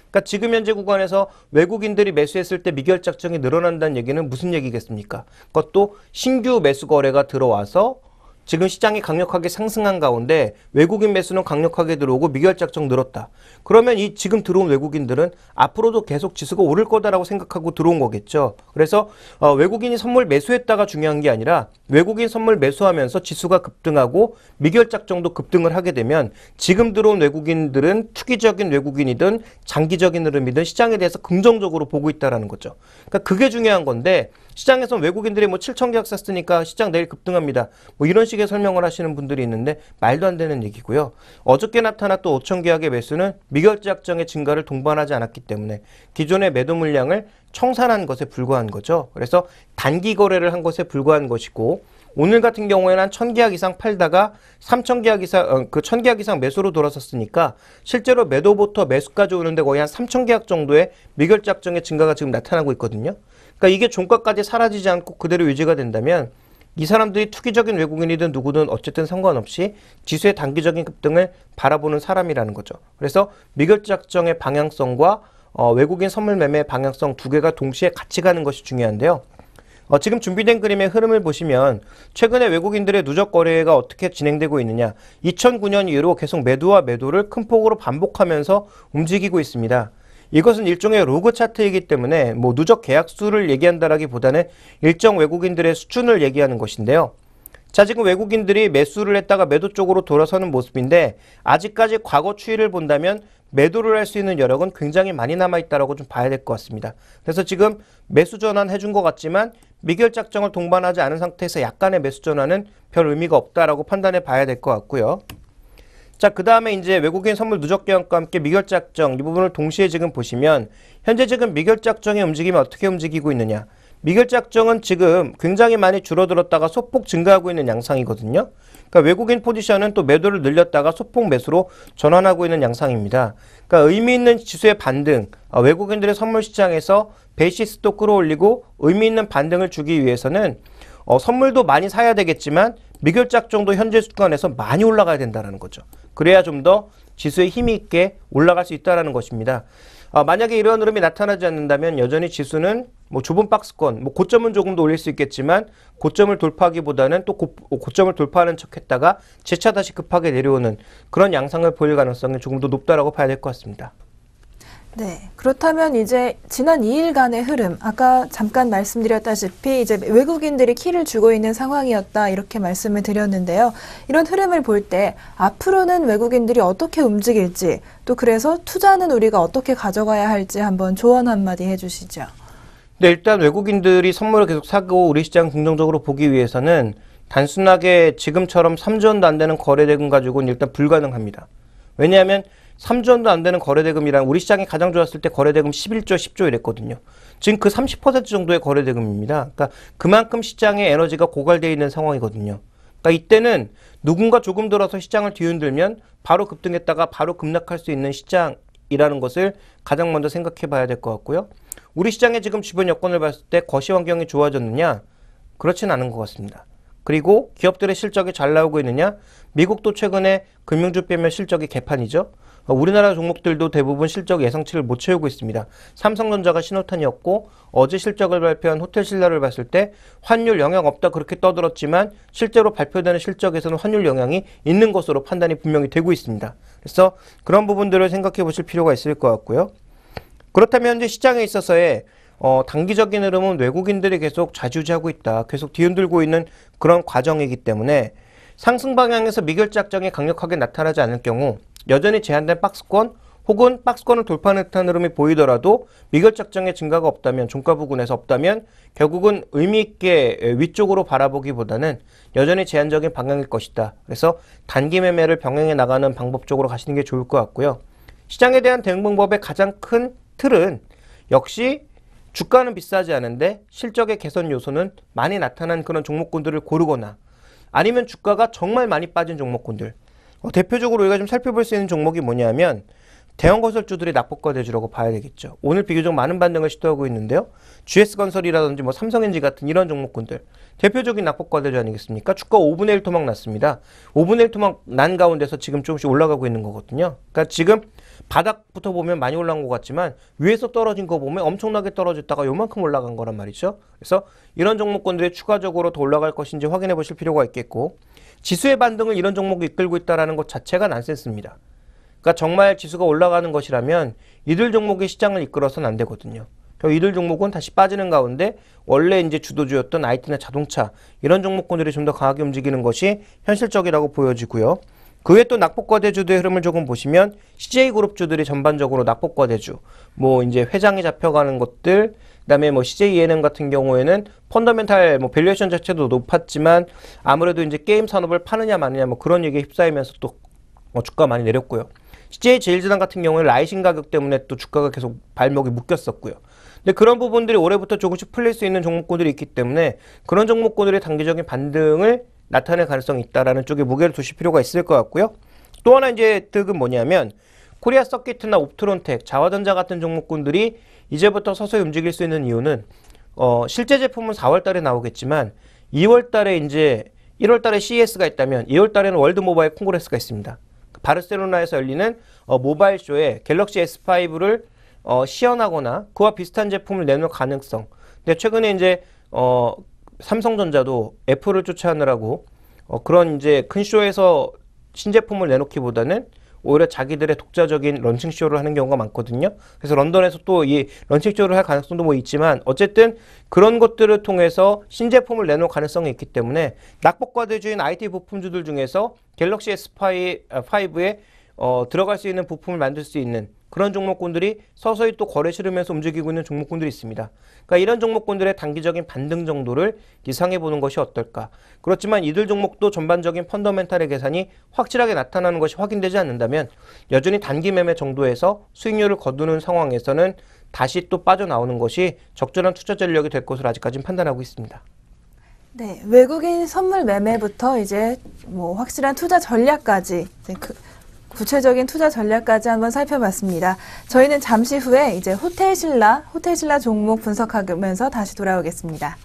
그러니까 지금 현재 구간에서 외국인들이 매수했을 때 미결작정이 늘어난다는 얘기는 무슨 얘기겠습니까? 그것도 신규 매수 거래가 들어와서 지금 시장이 강력하게 상승한 가운데 외국인 매수는 강력하게 들어오고 미결작정 늘었다. 그러면 이 지금 들어온 외국인들은 앞으로도 계속 지수가 오를 거다라고 생각하고 들어온 거겠죠. 그래서 외국인이 선물 매수했다가 중요한 게 아니라 외국인 선물 매수하면서 지수가 급등하고 미결작정도 급등을 하게 되면 지금 들어온 외국인들은 투기적인 외국인이든 장기적인 흐름이든 시장에 대해서 긍정적으로 보고 있다는 거죠. 그러니까 그게 중요한 건데 시장에서 외국인들이 뭐 7천 계약 샀으니까 시장 내일 급등합니다. 뭐 이런 식의 설명을 하시는 분들이 있는데 말도 안 되는 얘기고요. 어저께 나타났던 5천 계약의 매수는 미결작정의 증가를 동반하지 않았기 때문에 기존의 매도 물량을 청산한 것에 불과한 거죠. 그래서 단기 거래를 한 것에 불과한 것이고 오늘 같은 경우에는 한 1,000계약 이상 팔다가 3,000계약 이상, 1,000계약 이상 매수로 돌아섰으니까 실제로 매도부터 매수까지 오는데 거의 한 3,000계약 정도의 미결작정의 증가가 지금 나타나고 있거든요. 그러니까 이게 종가까지 사라지지 않고 그대로 유지가 된다면 이 사람들이 투기적인 외국인이든 누구든 어쨌든 상관없이 지수의 단기적인 급등을 바라보는 사람이라는 거죠. 그래서 미결작정의 방향성과 외국인 선물 매매의 방향성 두 개가 동시에 같이 가는 것이 중요한데요. 지금 준비된 그림의 흐름을 보시면 최근에 외국인들의 누적 거래가 어떻게 진행되고 있느냐. 2009년 이후로 계속 매도와 매도를 큰 폭으로 반복하면서 움직이고 있습니다. 이것은 일종의 로그 차트이기 때문에 뭐 누적 계약수를 얘기한다라기보다는 일정 외국인들의 수준을 얘기하는 것인데요. 자, 지금 외국인들이 매수를 했다가 매도 쪽으로 돌아서는 모습인데 아직까지 과거 추이를 본다면 매도를 할 수 있는 여력은 굉장히 많이 남아있다라고 좀 봐야 될 것 같습니다. 그래서 지금 매수 전환 해준 것 같지만 미결작정을 동반하지 않은 상태에서 약간의 매수 전환은 별 의미가 없다라고 판단해 봐야 될 것 같고요. 자, 그 다음에 이제 외국인 선물 누적 계약과 함께 미결작정 이 부분을 동시에 지금 보시면 현재 지금 미결작정의 움직임이 어떻게 움직이고 있느냐. 미결작정은 지금 굉장히 많이 줄어들었다가 소폭 증가하고 있는 양상이거든요. 그러니까 외국인 포지션은 또 매도를 늘렸다가 소폭 매수로 전환하고 있는 양상입니다. 그러니까 의미 있는 지수의 반등, 외국인들의 선물 시장에서 베이시스도 끌어올리고 의미 있는 반등을 주기 위해서는 선물도 많이 사야 되겠지만 미결작정도 현재 수준에서 많이 올라가야 된다는 거죠. 그래야 좀 더 지수에 힘이 있게 올라갈 수 있다는 것입니다. 만약에 이러한 흐름이 나타나지 않는다면 여전히 지수는 뭐 좁은 박스권, 뭐 고점은 조금 더 올릴 수 있겠지만 고점을 돌파하기보다는 또 고점을 돌파하는 척 했다가 재차 다시 급하게 내려오는 그런 양상을 보일 가능성이 조금 더 높다라고 봐야 될 것 같습니다. 네. 그렇다면 이제 지난 2일간의 흐름, 아까 잠깐 말씀드렸다시피 이제 외국인들이 키를 주고 있는 상황이었다 이렇게 말씀을 드렸는데요. 이런 흐름을 볼 때 앞으로는 외국인들이 어떻게 움직일지 또 그래서 투자는 우리가 어떻게 가져가야 할지 한번 조언 한마디 해주시죠. 네, 일단 외국인들이 선물을 계속 사고 우리 시장 긍정적으로 보기 위해서는 단순하게 지금처럼 3조 원도 안 되는 거래대금 가지고는 일단 불가능합니다. 왜냐하면 3조 원도 안 되는 거래대금이랑 우리 시장이 가장 좋았을 때 거래대금 11조, 10조 이랬거든요. 지금 그 30% 정도의 거래대금입니다. 그러니까 그만큼 시장에 에너지가 고갈되어 있는 상황이거든요. 그러니까 이때는 누군가 조금 들어서 시장을 뒤흔들면 바로 급등했다가 바로 급락할 수 있는 시장이라는 것을 가장 먼저 생각해 봐야 될 것 같고요. 우리 시장의 지금 주변 여건을 봤을 때 거시 환경이 좋아졌느냐? 그렇진 않은 것 같습니다. 그리고 기업들의 실적이 잘 나오고 있느냐? 미국도 최근에 금융주 빼면 실적이 개판이죠. 우리나라 종목들도 대부분 실적 예상치를 못 채우고 있습니다. 삼성전자가 신호탄이었고 어제 실적을 발표한 호텔신라를 봤을 때 환율 영향 없다 그렇게 떠들었지만 실제로 발표되는 실적에서는 환율 영향이 있는 것으로 판단이 분명히 되고 있습니다. 그래서 그런 부분들을 생각해 보실 필요가 있을 것 같고요. 그렇다면 현재 시장에 있어서의 단기적인 흐름은 외국인들이 계속 좌지우지하고 있다. 계속 뒤흔들고 있는 그런 과정이기 때문에 상승 방향에서 미결작정이 강력하게 나타나지 않을 경우 여전히 제한된 박스권 혹은 박스권을 돌파하는 듯한 흐름이 보이더라도 미결작정의 증가가 없다면 종가 부근에서 없다면 결국은 의미있게 위쪽으로 바라보기보다는 여전히 제한적인 방향일 것이다. 그래서 단기 매매를 병행해 나가는 방법 쪽으로 가시는 게 좋을 것 같고요. 시장에 대한 대응 방법의 가장 큰 틀은 역시 주가는 비싸지 않은데 실적의 개선 요소는 많이 나타난 그런 종목군들을 고르거나 아니면 주가가 정말 많이 빠진 종목군들, 대표적으로 우리가 좀 살펴볼 수 있는 종목이 뭐냐면 대형 건설주들이 낙폭과 대주라고 봐야 되겠죠. 오늘 비교적 많은 반등을 시도하고 있는데요. GS건설이라든지 뭐 삼성엔지 같은 이런 종목군들 대표적인 낙폭과 대주 아니겠습니까? 주가 5분의 1 토막 났습니다. 5분의 1 토막 난 가운데서 지금 조금씩 올라가고 있는 거거든요. 그러니까 지금 바닥부터 보면 많이 올라간 것 같지만 위에서 떨어진 거 보면 엄청나게 떨어졌다가 요만큼 올라간 거란 말이죠. 그래서 이런 종목군들이 추가적으로 더 올라갈 것인지 확인해 보실 필요가 있겠고 지수의 반등을 이런 종목이 이끌고 있다는 것 자체가 난센스입니다. 그러니까 정말 지수가 올라가는 것이라면 이들 종목이 시장을 이끌어서는 안 되거든요. 이들 종목은 다시 빠지는 가운데 원래 이제 주도주였던 IT나 자동차 이런 종목군들이 좀 더 강하게 움직이는 것이 현실적이라고 보여지고요. 그 외에 또 낙폭과대주들의 흐름을 조금 보시면 CJ그룹주들이 전반적으로 낙폭과대주, 뭐 이제 회장이 잡혀가는 것들, 그다음에 뭐 CJENM 같은 경우에는 펀더멘탈 뭐 밸류에이션 자체도 높았지만 아무래도 이제 게임 산업을 파느냐 마느냐 뭐 그런 얘기에 휩싸이면서 또 주가 많이 내렸고요. CJ제일제당 같은 경우에 라이신 가격 때문에 또 주가가 계속 발목이 묶였었고요. 근데 그런 부분들이 올해부터 조금씩 풀릴 수 있는 종목군들이 있기 때문에 그런 종목군들의 단기적인 반등을 나타낼 가능성이 있다라는 쪽에 무게를 두실 필요가 있을 것 같고요. 또 하나 이제 득은 뭐냐면 코리아 서킷이나 옵트론텍, 자화전자 같은 종목군들이 이제부터 서서히 움직일 수 있는 이유는 실제 제품은 4월 달에 나오겠지만 2월 달에 이제 1월 달에 CES가 있다면 2월 달에는 월드 모바일 콩그레스가 있습니다. 바르셀로나에서 열리는 모바일 쇼에 갤럭시 S5를 시연하거나 그와 비슷한 제품을 내놓을 가능성. 근데 최근에 이제 삼성전자도 애플을 쫓아하느라고 그런 이제 큰 쇼에서 신제품을 내놓기보다는 오히려 자기들의 독자적인 런칭쇼를 하는 경우가 많거든요. 그래서 런던에서 또 이 런칭쇼를 할 가능성도 뭐 있지만 어쨌든 그런 것들을 통해서 신제품을 내놓을 가능성이 있기 때문에 낙폭과대주인 IT 부품주들 중에서 갤럭시 S5에 들어갈 수 있는 부품을 만들 수 있는 그런 종목군들이 서서히 또 거래 실으면서 움직이고 있는 종목군들이 있습니다. 그러니까 이런 종목군들의 단기적인 반등 정도를 예상해 보는 것이 어떨까. 그렇지만 이들 종목도 전반적인 펀더멘탈의 계산이 확실하게 나타나는 것이 확인되지 않는다면 여전히 단기 매매 정도에서 수익률을 거두는 상황에서는 다시 또 빠져나오는 것이 적절한 투자 전략이 될 것으로 아직까지는 판단하고 있습니다. 네, 외국인 선물 매매부터 이제 뭐 확실한 투자 전략까지 이제 구체적인 투자 전략까지 한번 살펴봤습니다. 저희는 잠시 후에 이제 호텔신라 종목 분석하면서 다시 돌아오겠습니다.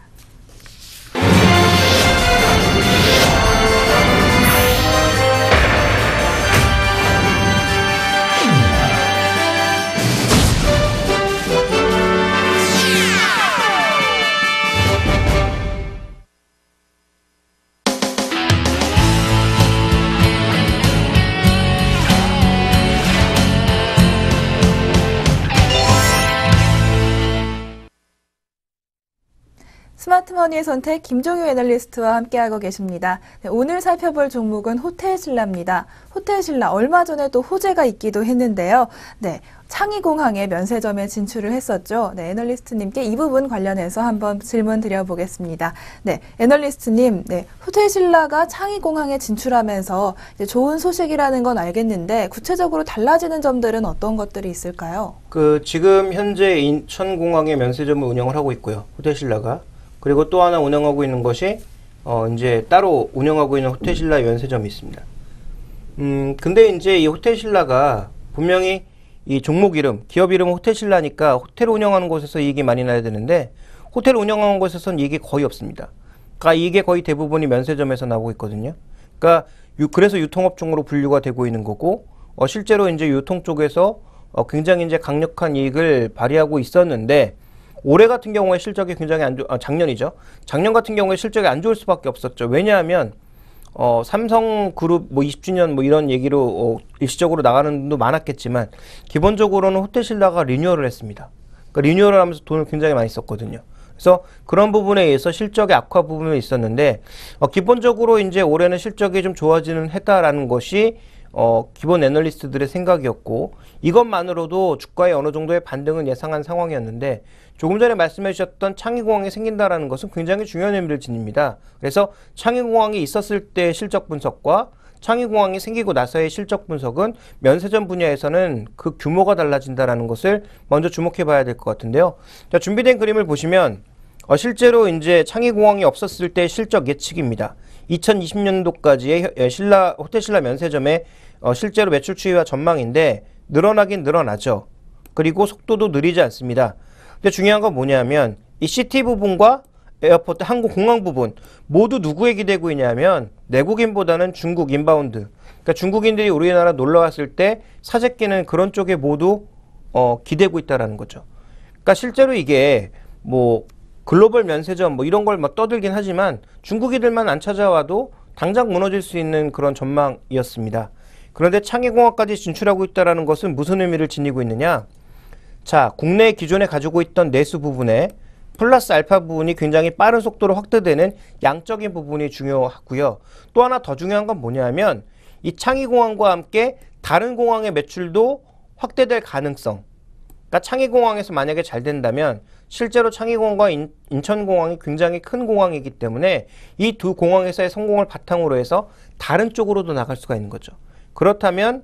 스마트머니의 선택 김종유 애널리스트와 함께하고 계십니다. 네, 오늘 살펴볼 종목은 호텔신라입니다. 호텔신라 얼마 전에 또 호재가 있기도 했는데요. 네, 창의공항에 면세점에 진출을 했었죠. 네, 애널리스트님께 이 부분 관련해서 한번 질문 드려보겠습니다. 네, 애널리스트님, 네, 호텔신라가 창의공항에 진출하면서 이제 좋은 소식이라는 건 알겠는데 구체적으로 달라지는 점들은 어떤 것들이 있을까요? 지금 현재 인천공항에 면세점을 운영을 하고 있고요. 호텔신라가. 그리고 또 하나 운영하고 있는 것이 이제 따로 운영하고 있는 호텔신라 면세점이 있습니다. 근데 이제 이 호텔신라가 분명히 이 종목 이름, 기업 이름은 호텔신라니까 호텔 운영하는 곳에서 이익이 많이 나야 되는데 호텔 운영하는 곳에서는 이익이 거의 없습니다. 그러니까 이게 거의 대부분이 면세점에서 나오고 있거든요. 그러니까 그래서 유통업종으로 분류가 되고 있는 거고 실제로 이제 유통 쪽에서 굉장히 이제 강력한 이익을 발휘하고 있었는데 올해 같은 경우에 실적이 굉장히 작년이죠. 작년 같은 경우에 실적이 안 좋을 수밖에 없었죠. 왜냐하면 삼성그룹 뭐 20주년 뭐 이런 얘기로 일시적으로 나가는 분도 많았겠지만 기본적으로는 호텔신라가 리뉴얼을 했습니다. 그러니까 리뉴얼을 하면서 돈을 굉장히 많이 썼거든요. 그래서 그런 부분에 의해서 실적의 악화 부분이 있었는데 기본적으로 이제 올해는 실적이 좀 좋아지는 했다라는 것이 기본 애널리스트들의 생각이었고 이것만으로도 주가의 어느 정도의 반등은 예상한 상황이었는데 조금 전에 말씀해 주셨던 창의공항이 생긴다라는 것은 굉장히 중요한 의미를 지닙니다. 그래서 창의공항이 있었을 때의 실적 분석과 창의공항이 생기고 나서의 실적 분석은 면세점 분야에서는 그 규모가 달라진다라는 것을 먼저 주목해 봐야 될 것 같은데요. 자, 준비된 그림을 보시면 실제로 이제 창의공항이 없었을 때의 실적 예측입니다. 2020년도까지의 호텔신라 면세점의 실제로 매출 추이와 전망인데 늘어나긴 늘어나죠. 그리고 속도도 느리지 않습니다. 근데 중요한 건 뭐냐면 이 시티 부분과 에어포트 항공공항 부분 모두 누구에 기대고 있냐면 내국인보다는 중국 인바운드. 그러니까 중국인들이 우리나라 놀러 왔을 때 사재 끼는 그런 쪽에 모두 기대고 있다라는 거죠. 그러니까 실제로 이게 뭐 글로벌 면세점 뭐 이런 걸 막 떠들긴 하지만 중국인들만 안 찾아와도 당장 무너질 수 있는 그런 전망이었습니다. 그런데 창의공항까지 진출하고 있다는 것은 무슨 의미를 지니고 있느냐? 자, 국내 기존에 가지고 있던 내수 부분에 플러스 알파 부분이 굉장히 빠른 속도로 확대되는 양적인 부분이 중요하고요. 또 하나 더 중요한 건 뭐냐면 이 창의공항과 함께 다른 공항의 매출도 확대될 가능성. 그러니까 창의공항에서 만약에 잘 된다면 실제로 창의공항과 인천공항이 굉장히 큰 공항이기 때문에 이 두 공항에서의 성공을 바탕으로 해서 다른 쪽으로도 나갈 수가 있는 거죠. 그렇다면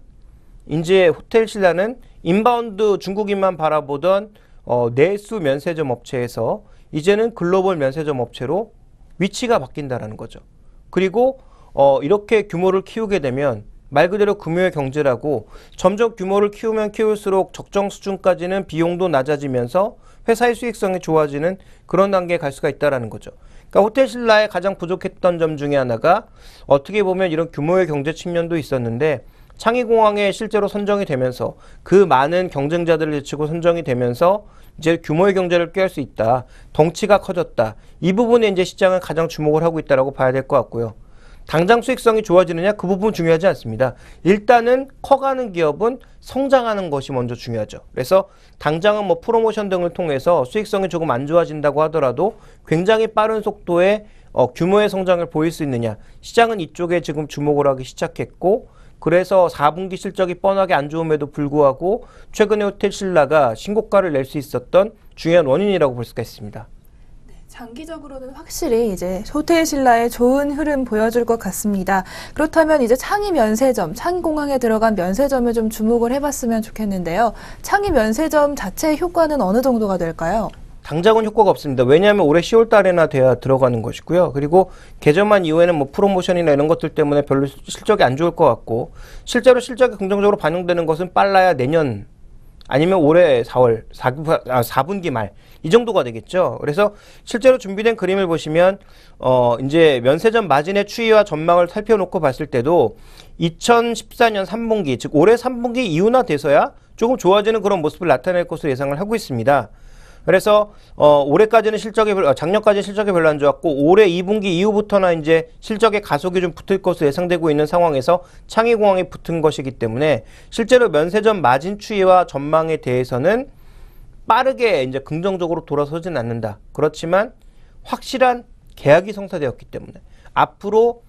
이제 호텔신라는 인바운드 중국인만 바라보던 내수 면세점 업체에서 이제는 글로벌 면세점 업체로 위치가 바뀐다라는 거죠. 그리고 이렇게 규모를 키우게 되면 말 그대로 금융의 경제라고 점점 규모를 키우면 키울수록 적정 수준까지는 비용도 낮아지면서 회사의 수익성이 좋아지는 그런 단계에 갈 수가 있다는 거죠. 그러니까 호텔신라의 가장 부족했던 점 중에 하나가 어떻게 보면 이런 규모의 경제 측면도 있었는데 창의공항에 실제로 선정이 되면서 그 많은 경쟁자들을 제치고 선정이 되면서 이제 규모의 경제를 꾀할 수 있다. 덩치가 커졌다. 이 부분에 이제 시장은 가장 주목을 하고 있다라고 봐야 될 것 같고요. 당장 수익성이 좋아지느냐? 그 부분 중요하지 않습니다. 일단은 커가는 기업은 성장하는 것이 먼저 중요하죠. 그래서 당장은 뭐 프로모션 등을 통해서 수익성이 조금 안 좋아진다고 하더라도 굉장히 빠른 속도의 규모의 성장을 보일 수 있느냐? 시장은 이쪽에 지금 주목을 하기 시작했고, 그래서 4분기 실적이 뻔하게 안 좋음에도 불구하고 최근에 호텔신라가 신고가를 낼 수 있었던 중요한 원인이라고 볼 수가 있습니다. 장기적으로는 확실히 이제 호텔신라의 좋은 흐름 보여줄 것 같습니다. 그렇다면 이제 창의 면세점, 창의공항에 들어간 면세점을 좀 주목을 해봤으면 좋겠는데요. 창의 면세점 자체의 효과는 어느 정도가 될까요? 당장은 효과가 없습니다. 왜냐하면 올해 10월 달에나 돼야 들어가는 것이고요. 그리고 개점한 이후에는 뭐 프로모션이나 이런 것들 때문에 별로 실적이 안 좋을 것 같고, 실제로 실적이 긍정적으로 반영되는 것은 빨라야 내년 아니면 올해 4분기 말 이 정도가 되겠죠. 그래서 실제로 준비된 그림을 보시면 이제 면세점 마진의 추이와 전망을 살펴놓고 봤을 때도 2014년 3분기 즉 올해 3분기 이후나 돼서야 조금 좋아지는 그런 모습을 나타낼 것으로 예상을 하고 있습니다. 그래서 올해까지는 작년까지는 실적이 별로 안 좋았고 올해 2분기 이후부터나 이제 실적의 가속이 좀 붙을 것으로 예상되고 있는 상황에서 창의공항이 붙은 것이기 때문에 실제로 면세점 마진 추이와 전망에 대해서는 빠르게 이제 긍정적으로 돌아서진 않는다. 그렇지만 확실한 계약이 성사되었기 때문에 앞으로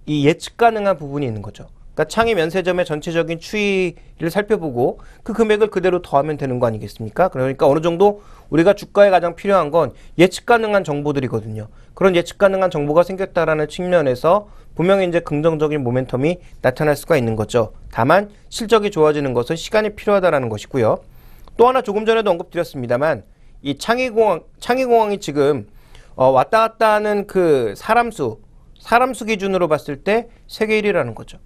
이 예측 가능한 부분이 있는 거죠. 그러니까 창의 면세점의 전체적인 추이를 살펴보고 그 금액을 그대로 더하면 되는 거 아니겠습니까? 그러니까 어느 정도 우리가 주가에 가장 필요한 건 예측 가능한 정보들이거든요. 그런 예측 가능한 정보가 생겼다라는 측면에서 분명히 이제 긍정적인 모멘텀이 나타날 수가 있는 거죠. 다만 실적이 좋아지는 것은 시간이 필요하다라는 것이고요. 또 하나 조금 전에도 언급드렸습니다만 이 창의공항이 지금 왔다 갔다 하는 그 사람 수 기준으로 봤을 때 세계 1위라는 거죠.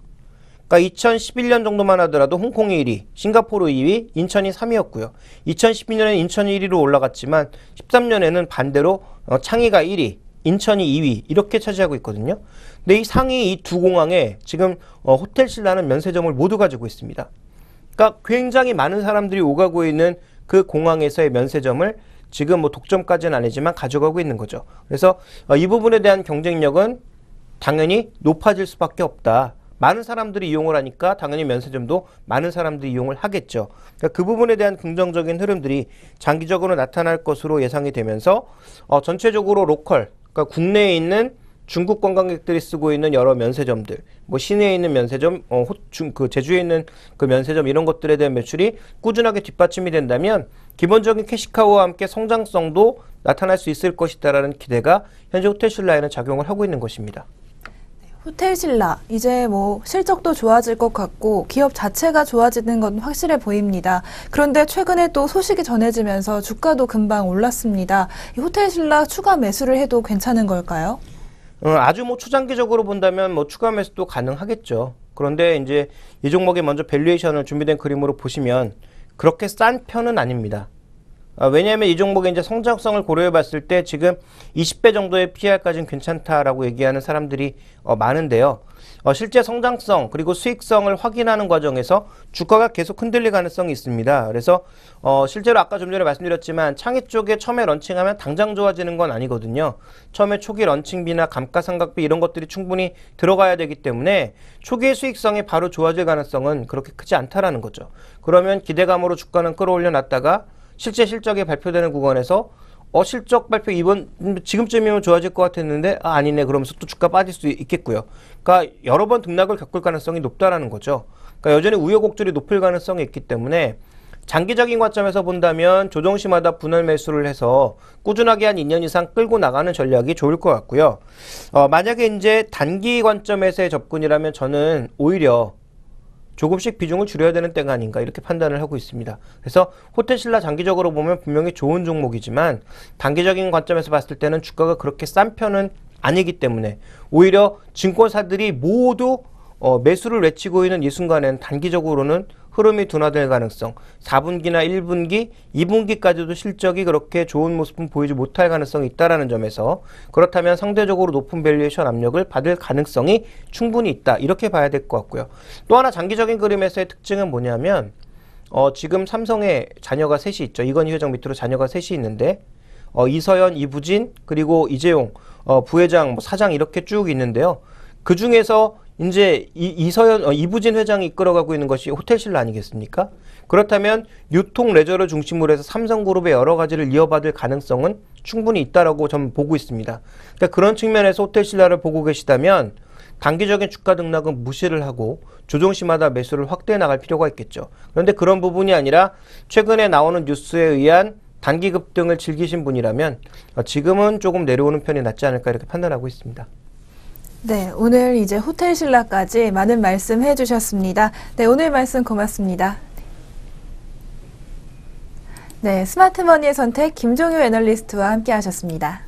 그러니까 2011년 정도만 하더라도 홍콩이 1위, 싱가포르 2위, 인천이 3위였고요. 2012년에는 인천이 1위로 올라갔지만 13년에는 반대로 창의가 1위, 인천이 2위 이렇게 차지하고 있거든요. 근데 이 상위 이 두 공항에 지금 호텔신라는 면세점을 모두 가지고 있습니다. 그러니까 굉장히 많은 사람들이 오가고 있는 그 공항에서의 면세점을 지금 뭐 독점까지는 아니지만 가져가고 있는 거죠. 그래서 이 부분에 대한 경쟁력은 당연히 높아질 수밖에 없다. 많은 사람들이 이용을 하니까 당연히 면세점도 많은 사람들이 이용을 하겠죠. 그러니까 그 부분에 대한 긍정적인 흐름들이 장기적으로 나타날 것으로 예상이 되면서 전체적으로 로컬, 그러니까 국내에 있는 중국 관광객들이 쓰고 있는 여러 면세점들, 뭐 시내에 있는 면세점, 제주에 있는 그 면세점 이런 것들에 대한 매출이 꾸준하게 뒷받침이 된다면 기본적인 캐시카우와 함께 성장성도 나타날 수 있을 것이다라는 기대가 현재 호텔신라에는 작용을 하고 있는 것입니다. 호텔신라 이제 뭐 실적도 좋아질 것 같고 기업 자체가 좋아지는 건 확실해 보입니다. 그런데 최근에 또 소식이 전해지면서 주가도 금방 올랐습니다. 이 호텔신라 추가 매수를 해도 괜찮은 걸까요? 아주 뭐 초장기적으로 본다면 뭐 추가 매수도 가능하겠죠. 그런데 이제 이 종목의 먼저 밸류에이션을 준비된 그림으로 보시면 그렇게 싼 편은 아닙니다. 왜냐하면 이 종목의 이제 성장성을 고려해 봤을 때 지금 20배 정도의 PR까지는 괜찮다라고 얘기하는 사람들이 많은데요. 실제 성장성 그리고 수익성을 확인하는 과정에서 주가가 계속 흔들릴 가능성이 있습니다. 그래서 실제로 아까 좀 전에 말씀드렸지만 창의 쪽에 처음에 런칭하면 당장 좋아지는 건 아니거든요. 처음에 초기 런칭비나 감가상각비 이런 것들이 충분히 들어가야 되기 때문에 초기의 수익성이 바로 좋아질 가능성은 그렇게 크지 않다라는 거죠. 그러면 기대감으로 주가는 끌어올려 놨다가 실제 실적이 발표되는 구간에서 실적 발표 지금쯤이면 좋아질 것 같았는데 아니네 그러면서 또 주가 빠질 수 있겠고요. 그러니까 여러 번 등락을 겪을 가능성이 높다라는 거죠. 그러니까 여전히 우여곡절이 높을 가능성이 있기 때문에 장기적인 관점에서 본다면 조정시마다 분할 매수를 해서 꾸준하게 한 2년 이상 끌고 나가는 전략이 좋을 것 같고요. 만약에 이제 단기 관점에서의 접근이라면 저는 오히려 조금씩 비중을 줄여야 되는 때가 아닌가 이렇게 판단을 하고 있습니다. 그래서 호텔신라 장기적으로 보면 분명히 좋은 종목이지만 단기적인 관점에서 봤을 때는 주가가 그렇게 싼 편은 아니기 때문에 오히려 증권사들이 모두 매수를 외치고 있는 이 순간에는 단기적으로는 흐름이 둔화될 가능성, 4분기나 1분기, 2분기까지도 실적이 그렇게 좋은 모습은 보이지 못할 가능성이 있다는 점에서 그렇다면 상대적으로 높은 밸류에이션 압력을 받을 가능성이 충분히 있다. 이렇게 봐야 될 것 같고요. 또 하나 장기적인 그림에서의 특징은 뭐냐면 지금 삼성에 자녀가 셋이 있죠. 이건희 회장 밑으로 자녀가 셋이 있는데 이서연, 이부진, 그리고 이재용 부회장, 사장 이렇게 쭉 있는데요. 그 중에서 이제 이부진 회장이 이끌어가고 있는 것이 호텔신라 아니겠습니까? 그렇다면 유통 레저를 중심으로 해서 삼성그룹의 여러 가지를 이어받을 가능성은 충분히 있다라고 저는 보고 있습니다. 그러니까 그런 측면에서 호텔신라를 보고 계시다면 단기적인 주가 등락은 무시를 하고 조정시마다 매수를 확대해 나갈 필요가 있겠죠. 그런데 그런 부분이 아니라 최근에 나오는 뉴스에 의한 단기 급등을 즐기신 분이라면 지금은 조금 내려오는 편이 낫지 않을까 이렇게 판단하고 있습니다. 네, 오늘 이제 호텔신라까지 많은 말씀 해주셨습니다. 네, 오늘 말씀 고맙습니다. 네, 스마트머니의 선택 김종효 애널리스트와 함께 하셨습니다.